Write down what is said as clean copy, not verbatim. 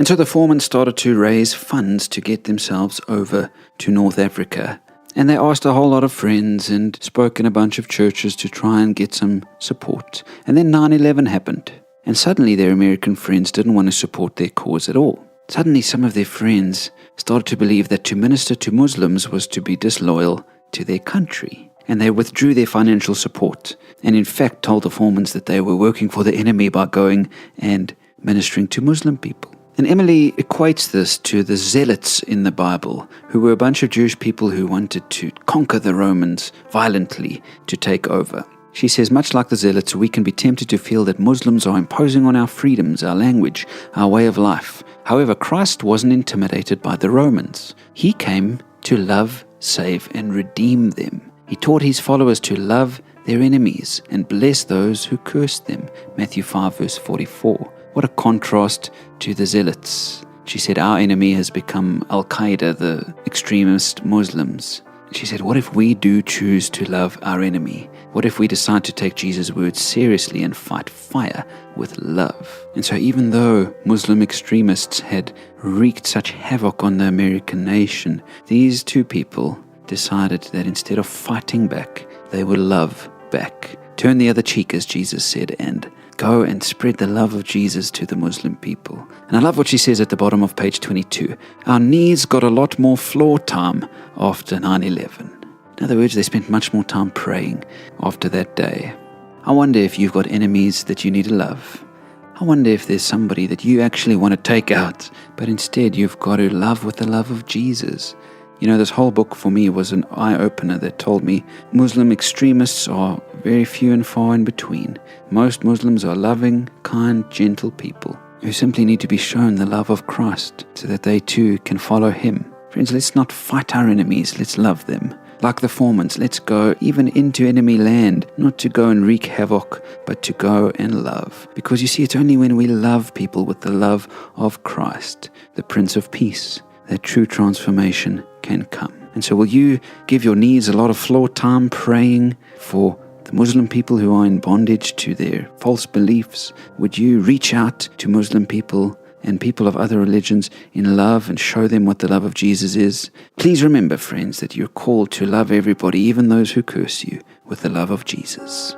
And so the foreman started to raise funds to get themselves over to North Africa. And they asked a whole lot of friends and spoke in a bunch of churches to try and get some support. And then 9/11 happened. And suddenly their American friends didn't want to support their cause at all. Suddenly some of their friends started to believe that to minister to Muslims was to be disloyal to their country. And they withdrew their financial support. And in fact told the foremans that they were working for the enemy by going and ministering to Muslim people. And Emily equates this to the zealots in the Bible, who were a bunch of Jewish people who wanted to conquer the Romans violently to take over. She says, much like the zealots, we can be tempted to feel that Muslims are imposing on our freedoms, our language, our way of life. However, Christ wasn't intimidated by the Romans. He came to love, save, and redeem them. He taught his followers to love their enemies and bless those who cursed them. Matthew 5 verse 44. What a contrast to the zealots. She said, our enemy has become Al-Qaeda, the extremist Muslims. She said, what if we do choose to love our enemy? What if we decide to take Jesus' words seriously and fight fire with love? And so even though Muslim extremists had wreaked such havoc on the American nation, these two people decided that instead of fighting back, they would love back. Turn the other cheek, as Jesus said, and go and spread the love of Jesus to the Muslim people. And I love what she says at the bottom of page 22. Our knees got a lot more floor time after 9/11. In other words, they spent much more time praying after that day. I wonder if you've got enemies that you need to love. I wonder if there's somebody that you actually want to take out, but instead you've got to love with the love of Jesus. You know, this whole book for me was an eye-opener that told me Muslim extremists are very few and far in between. Most Muslims are loving, kind, gentle people who simply need to be shown the love of Christ so that they too can follow him. Friends, let's not fight our enemies, let's love them. Like the foremans, let's go even into enemy land, not to go and wreak havoc, but to go and love. Because you see, it's only when we love people with the love of Christ, the Prince of Peace, that true transformation can come. And so will you give your knees a lot of floor time praying for the Muslim people who are in bondage to their false beliefs? Would you reach out to Muslim people and people of other religions in love and show them what the love of Jesus is? Please remember, friends, that you're called to love everybody, even those who curse you, with the love of Jesus.